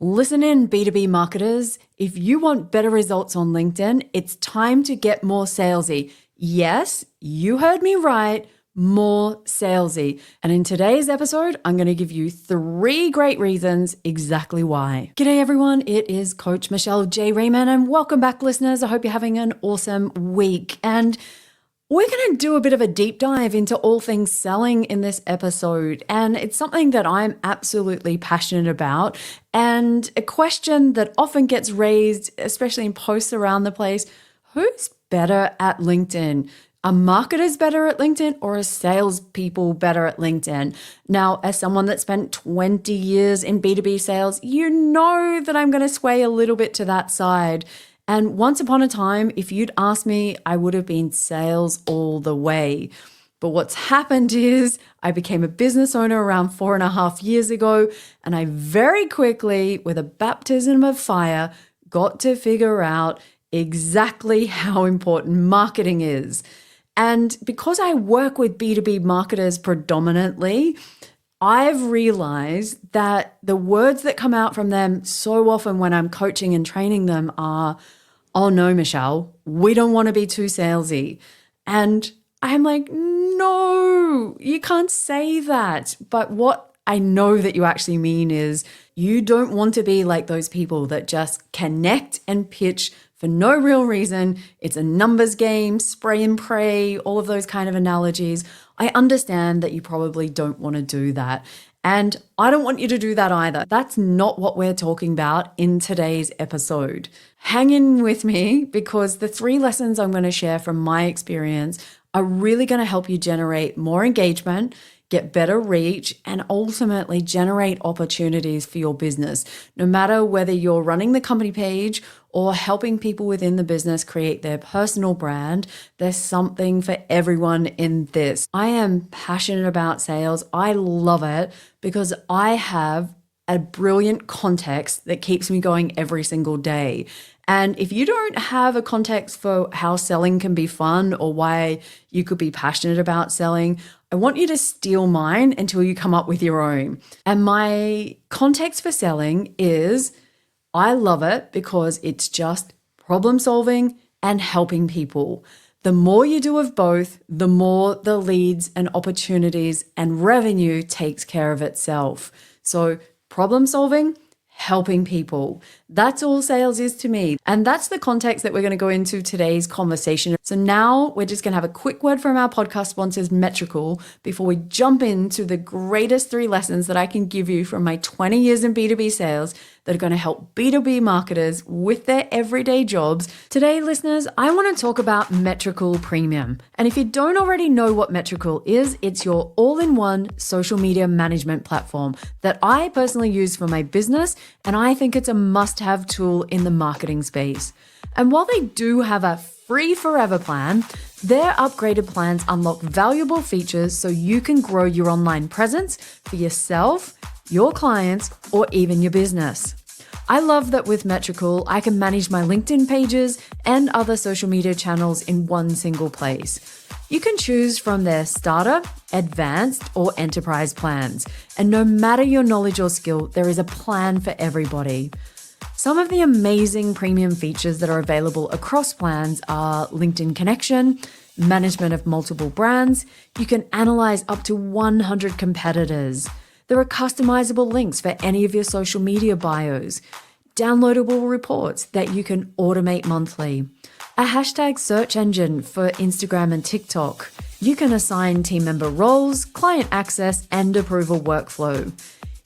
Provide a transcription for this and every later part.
Listen in, B2B marketers. If you want better results on LinkedIn, it's time to get more salesy. Yes, you heard me right, more salesy. And in today's episode, I'm going to give you 3 great reasons exactly why. G'day everyone, it is Coach Michelle J. Raymond, and welcome back, listeners. I hope you're having an awesome week. And we're going to do a bit of a deep dive into all things selling in this episode, and it's something that I'm absolutely passionate about, and a question that often gets raised, especially in posts around the place: who's better at LinkedIn? Are marketers better at LinkedIn, or are salespeople better at LinkedIn? Now, as someone that spent 20 years in B2B sales, you know that I'm going to sway a little bit to that side. And once upon a time, if you'd asked me, I would have been sales all the way. But what's happened is I became a business owner around 4.5 years ago, and I very quickly, with a baptism of fire, got to figure out exactly how important marketing is. And because I work with B2B marketers predominantly, I've realized that the words that come out from them so often when I'm coaching and training them are, "Oh no, Michelle, we don't want to be too salesy." And I'm like, no, you can't say that. But what I know that you actually mean is you don't want to be like those people that just connect and pitch for no real reason. It's a numbers game, spray and pray, all of those kind of analogies. I understand that you probably don't want to do that. And I don't want you to do that either. That's not what we're talking about in today's episode. Hang in with me, because the 3 lessons I'm going to share from my experience are really going to help you generate more engagement, get better reach, and ultimately generate opportunities for your business. No matter whether you're running the company page or helping people within the business create their personal brand, there's something for everyone in this. I am passionate about sales. I love it because I have a brilliant context that keeps me going every single day. And if you don't have a context for how selling can be fun or why you could be passionate about selling, I want you to steal mine until you come up with your own. And my context for selling is I love it because it's just problem solving and helping people. The more you do of both, the more the leads and opportunities and revenue takes care of itself. So problem solving, helping people. That's all sales is to me. And that's the context that we're going to go into today's conversation. So now we're just going to have a quick word from our podcast sponsors, Metrical, before we jump into the greatest 3 lessons that I can give you from my 20 years in B2B sales that are going to help B2B marketers with their everyday jobs. Today, listeners, I want to talk about Metrical Premium. And if you don't already know what Metrical is, it's your all-in-one social media management platform that I personally use for my business, and I think it's a must-have tool in the marketing space. And while they do have a free forever plan, their upgraded plans unlock valuable features so you can grow your online presence for yourself, your clients, or even your business. I love that with Metrical, I can manage my LinkedIn pages and other social media channels in one single place. You can choose from their starter, advanced, or enterprise plans. And no matter your knowledge or skill, there is a plan for everybody. Some of the amazing premium features that are available across plans are LinkedIn connection, management of multiple brands. You can analyze up to 100 competitors. There are customizable links for any of your social media bios, downloadable reports that you can automate monthly, a hashtag search engine for Instagram and TikTok. You can assign team member roles, client access, and approval workflow,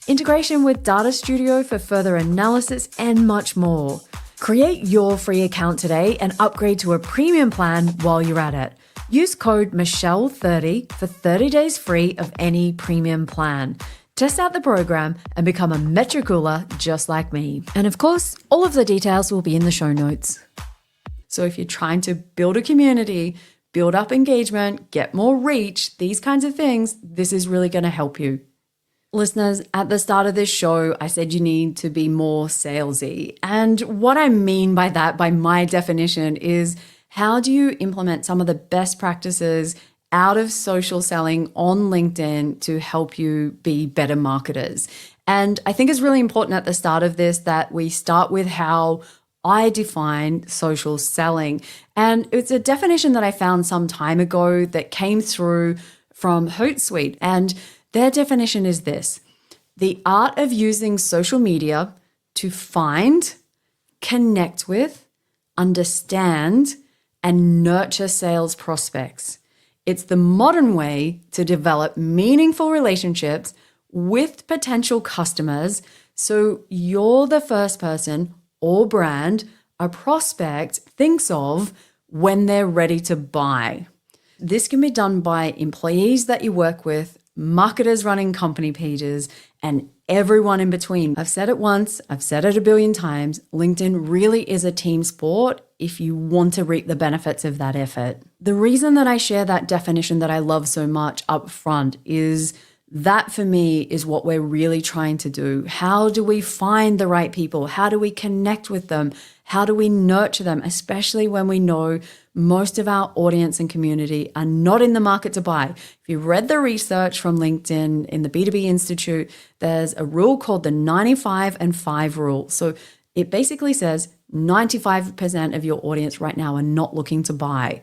integration with Data Studio for further analysis, and much more. Create your free account today and upgrade to a premium plan while you're at it. Use code Michelle30 for 30 days free of any premium plan. Test out the program and become a Metricooler just like me. And of course, all of the details will be in the show notes. So if you're trying to build a community, build up engagement, get more reach, these kinds of things, this is really going to help you. Listeners, at the start of this show, I said you need to be more salesy. And what I mean by that, by my definition, is how do you implement some of the best practices out of social selling on LinkedIn to help you be better marketers? And I think it's really important at the start of this that we start with how I define social selling. And it's a definition that I found some time ago that came through from Hootsuite. And their definition is this: the art of using social media to find, connect with, understand, and nurture sales prospects. It's the modern way to develop meaningful relationships with potential customers, so you're the first person or brand a prospect thinks of when they're ready to buy. This can be done by employees that you work with, marketers running company pages, and everyone in between. I've said it once, I've said it a billion times. LinkedIn really is a team sport if you want to reap the benefits of that effort. The reason that I share that definition that I love so much up front is that for me is what we're really trying to do. How do we find the right people? How do we connect with them? How do we nurture them, especially when we know most of our audience and community are not in the market to buy? If you read the research from LinkedIn in the B2B Institute, there's a rule called the 95 and 5 rule. So it basically says 95% of your audience right now are not looking to buy.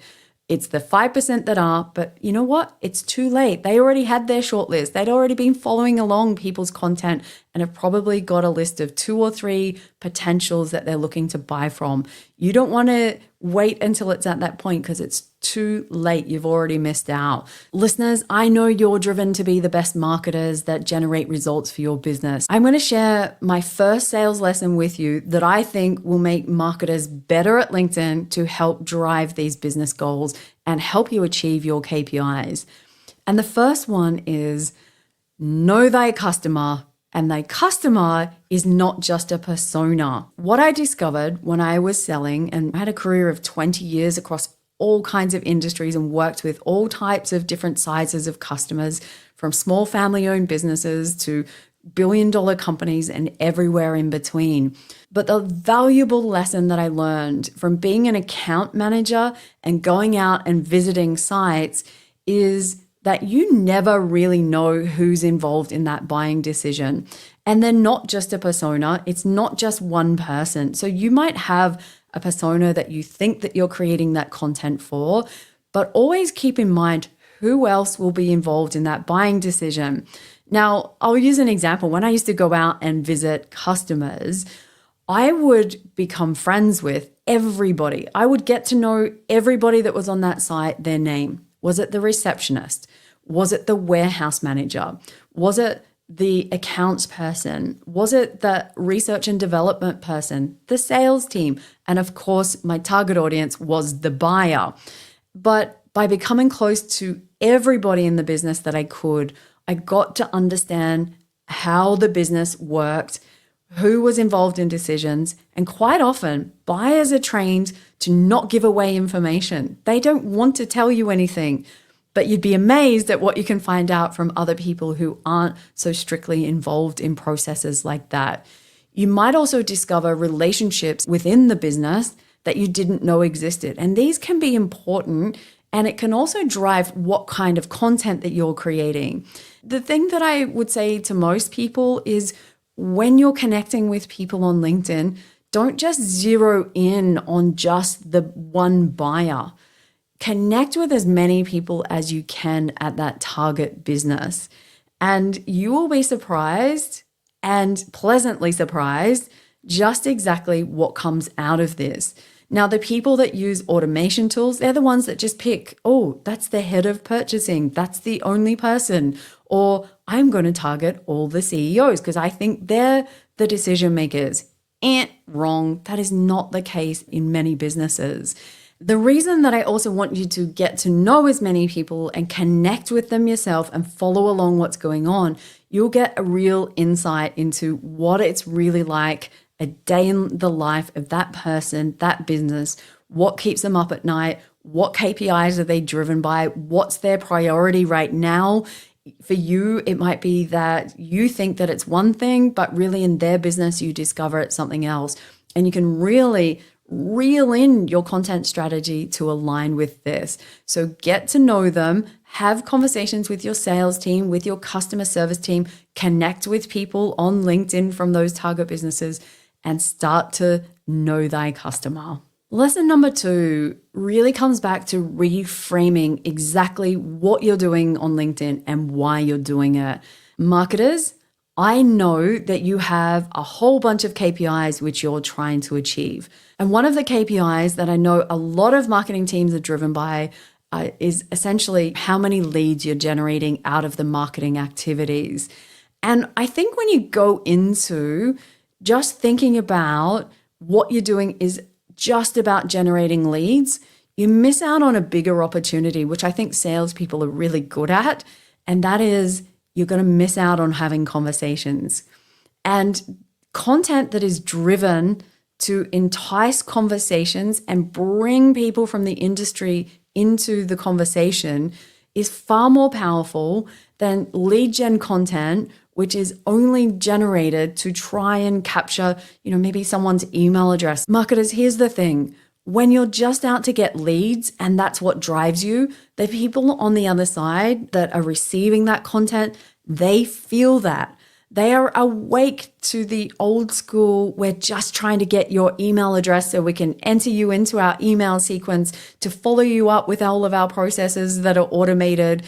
It's the 5% that are, but you know what? It's too late. They already had their shortlist. They'd already been following along people's content and have probably got a list of 2 or 3 potentials that they're looking to buy from. You don't want to wait until it's at that point because it's too late. You've already missed out. Listeners, I know you're driven to be the best marketers that generate results for your business. I'm going to share my first sales lesson with you that I think will make marketers better at LinkedIn to help drive these business goals and help you achieve your KPIs. And the first one is know thy customer. And thy customer is not just a persona. What I discovered when I was selling, and I had a career of 20 years across all kinds of industries and worked with all types of different sizes of customers, from small family-owned businesses to billion-dollar companies and everywhere in between. But the valuable lesson that I learned from being an account manager and going out and visiting sites is that you never really know who's involved in that buying decision. And they're not just a persona. It's not just one person. So you might have a persona that you think that you're creating that content for, but always keep in mind who else will be involved in that buying decision. Now, I'll use an example. When I used to go out and visit customers, I would become friends with everybody. I would get to know everybody that was on that site, their name. Was it the receptionist? Was it the warehouse manager? Was it the accounts person? Was it the research and development person? The sales team? And of course, my target audience was the buyer. But by becoming close to everybody in the business that I could, I got to understand how the business worked, who was involved in decisions, and quite often buyers are trained to not give away information. They don't want to tell you anything, but you'd be amazed at what you can find out from other people who aren't so strictly involved in processes like that. You might also discover relationships within the business that you didn't know existed, and these can be important, and it can also drive what kind of content that you're creating. The thing that I would say to most people is when you're connecting with people on LinkedIn, don't just zero in on just the one buyer. Connect with as many people as you can at that target business. And you will be surprised and pleasantly surprised just exactly what comes out of this. Now, the people that use automation tools, they're the ones that just pick, oh, that's the head of purchasing. That's the only person. Or I'm going to target all the CEOs because I think they're the decision makers. Wrong. That is not the case in many businesses. The reason that I also want you to get to know as many people and connect with them yourself and follow along what's going on, you'll get a real insight into what it's really like a day in the life of that person, that business, what keeps them up at night, what KPIs are they driven by, what's their priority right now. For you, it might be that you think that it's one thing, but really in their business, you discover it's something else. And you can really reel in your content strategy to align with this. So get to know them, Have conversations with your sales team, with your customer service team, connect with people on LinkedIn from those target businesses, and start to know thy customer. Lesson number 2 really comes back to reframing exactly what you're doing on LinkedIn and why you're doing it. Marketers, I know that you have a whole bunch of KPIs which you're trying to achieve. And one of the KPIs that I know a lot of marketing teams are driven by is essentially how many leads you're generating out of the marketing activities. And I think when you go into just thinking about what you're doing is just about generating leads, you miss out on a bigger opportunity, which I think salespeople are really good at. And that is you're going to miss out on having conversations. And content that is driven to entice conversations and bring people from the industry into the conversation is far more powerful than lead gen content, which is only generated to try and capture, maybe someone's email address. Marketers, here's the thing. When you're just out to get leads and that's what drives you, the people on the other side that are receiving that content, they feel that. They are awake to the old school, we're just trying to get your email address so we can enter you into our email sequence to follow you up with all of our processes that are automated.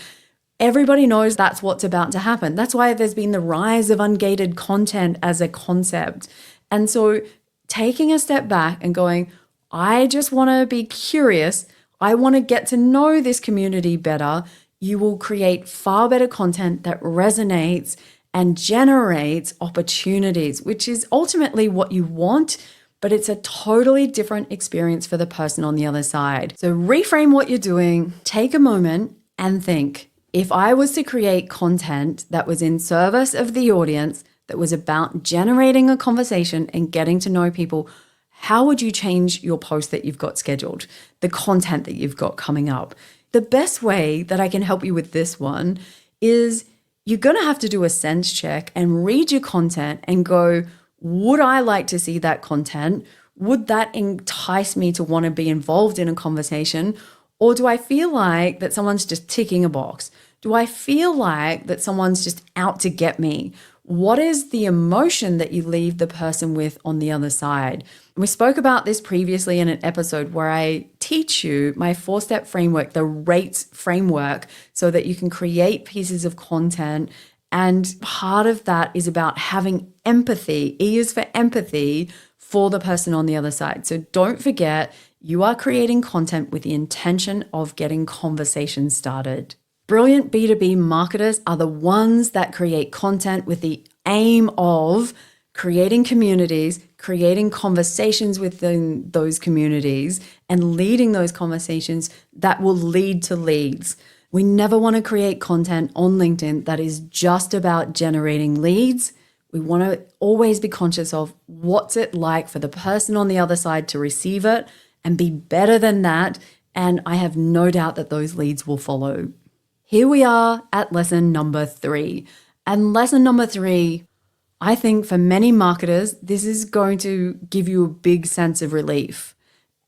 Everybody knows that's what's about to happen. That's why there's been the rise of ungated content as a concept. And so taking a step back and going, I just want to be curious. I want to get to know this community better. You will create far better content that resonates and generates opportunities, which is ultimately what you want, but it's a totally different experience for the person on the other side. So reframe what you're doing, take a moment and think, if I was to create content that was in service of the audience, that was about generating a conversation and getting to know people, how would you change your post that you've got scheduled, the content that you've got coming up? The best way that I can help you with this one is you're going to have to do a sense check and read your content and go, would I like to see that content? Would that entice me to want to be involved in a conversation? Or do I feel like that someone's just ticking a box? Do I feel like that someone's just out to get me? What is the emotion that you leave the person with on the other side? We spoke about this previously in an episode where I teach you my 4-step framework, the RATE framework, so that you can create pieces of content. And part of that is about having empathy. E is for empathy for the person on the other side. So don't forget, you are creating content with the intention of getting conversations started. Brilliant B2B marketers are the ones that create content with the aim of creating communities, creating conversations within those communities, and leading those conversations that will lead to leads. We never want to create content on LinkedIn that is just about generating leads. We want to always be conscious of what's it like for the person on the other side to receive it and be better than that. And I have no doubt that those leads will follow. Here we are at lesson number 3. And lesson number 3, I think for many marketers, this is going to give you a big sense of relief.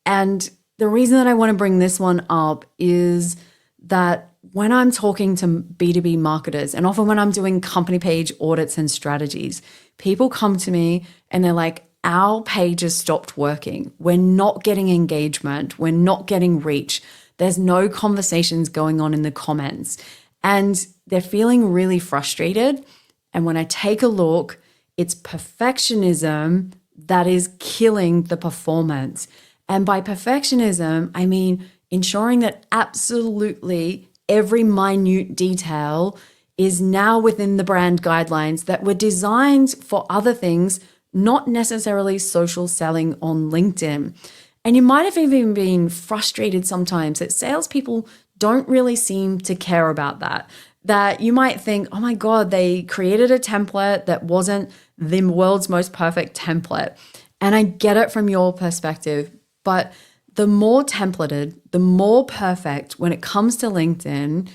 And the reason that I want to bring this one up is that when I'm talking to B2B marketers, and often when I'm doing company page audits and strategies, people come to me and they're like, our page has stopped working. We're not getting engagement. We're not getting reach. There's no conversations going on in the comments. And they're feeling really frustrated. And when I take a look, it's perfectionism that is killing the performance. And by perfectionism, I mean ensuring that absolutely every minute detail is now within the brand guidelines that were designed for other things, not necessarily social selling on LinkedIn. And you might have even been frustrated sometimes that salespeople don't really seem to care about that. That you might think, oh my God, they created a template that wasn't the world's most perfect template. And I get it from your perspective, but the more templated, the more perfect when it comes to LinkedIn,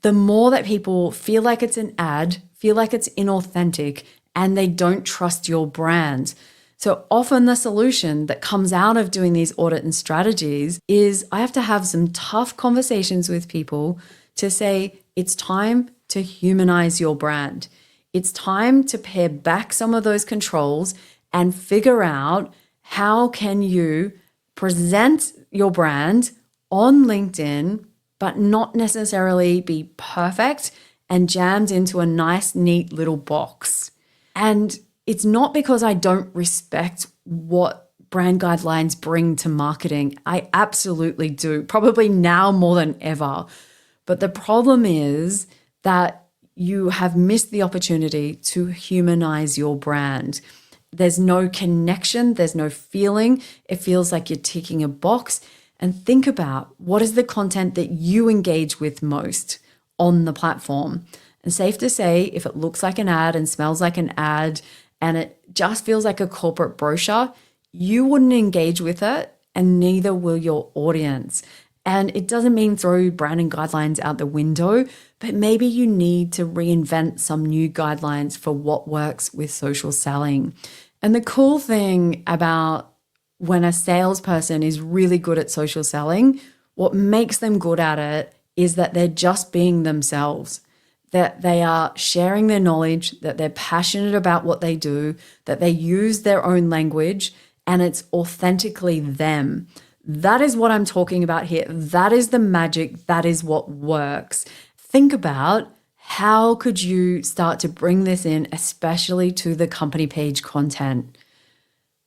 the more that people feel like it's an ad, feel like it's inauthentic, and they don't trust your brand. So often the solution that comes out of doing these audit and strategies is I have to have some tough conversations with people to say it's time to humanize your brand. It's time to pare back some of those controls and figure out how can you present your brand on LinkedIn, but not necessarily be perfect and jammed into a nice, neat little box. And it's not because I don't respect what brand guidelines bring to marketing. I absolutely do, probably now more than ever. But the problem is that you have missed the opportunity to humanize your brand. There's no connection, there's no feeling. It feels like you're ticking a box. And think about what is the content that you engage with most on the platform. And safe to say, if it looks like an ad and smells like an ad and it just feels like a corporate brochure, you wouldn't engage with it, and neither will your audience. And it doesn't mean throw branding guidelines out the window, but maybe you need to reinvent some new guidelines for what works with social selling. And the cool thing about when a salesperson is really good at social selling, what makes them good at it is that they're just being themselves, that they are sharing their knowledge, that they're passionate about what they do, that they use their own language, and it's authentically them. That is what I'm talking about here. That is the magic. That is what works. Think about how could you start to bring this in, especially to the company page content.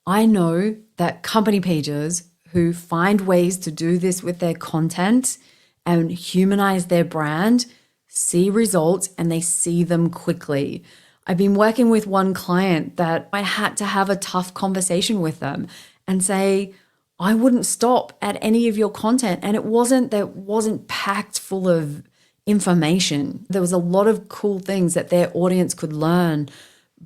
I know that company pages who find ways to do this with their content and humanize their brand see results, and they see them quickly. I've been working with one client that I had to have a tough conversation with them and say, I wouldn't stop at any of your content. And it wasn't packed full of information. There was a lot of cool things that their audience could learn,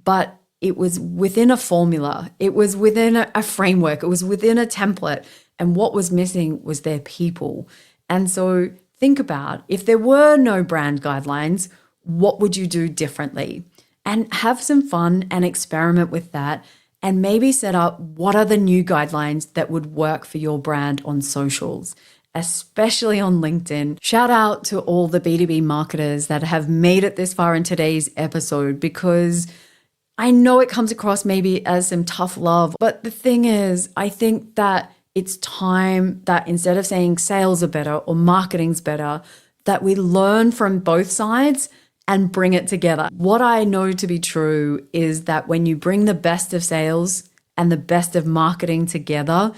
but it was within a formula. It was within a framework. It was within a template. And what was missing was their people. And so think about, if there were no brand guidelines, what would you do differently? And have some fun and experiment with that, and maybe set up what are the new guidelines that would work for your brand on socials, especially on LinkedIn. Shout out to all the B2B marketers that have made it this far in today's episode, because I know it comes across maybe as some tough love, but the thing is, I think that it's time that instead of saying sales are better or marketing's better, that we learn from both sides and bring it together. What I know to be true is that when you bring the best of sales and the best of marketing together,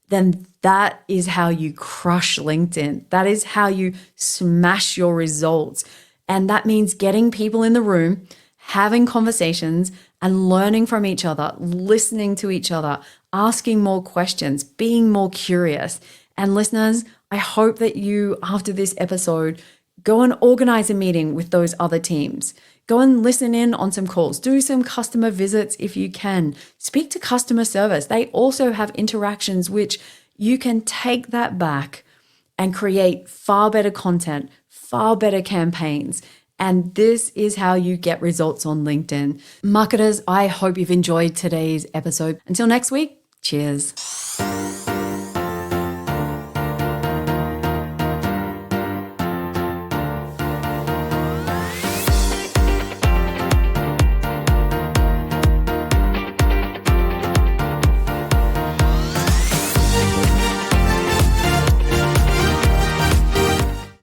then that is how you crush LinkedIn. That is how you smash your results. And that means getting people in the room, having conversations and learning from each other, listening to each other, asking more questions, being more curious. And listeners, I hope that you, after this episode, go and organize a meeting with those other teams. Go and listen in on some calls. Do some customer visits if you can. Speak to customer service. They also have interactions which you can take that back and create far better content, far better campaigns. And this is how you get results on LinkedIn. Marketers, I hope you've enjoyed today's episode. Until next week, cheers.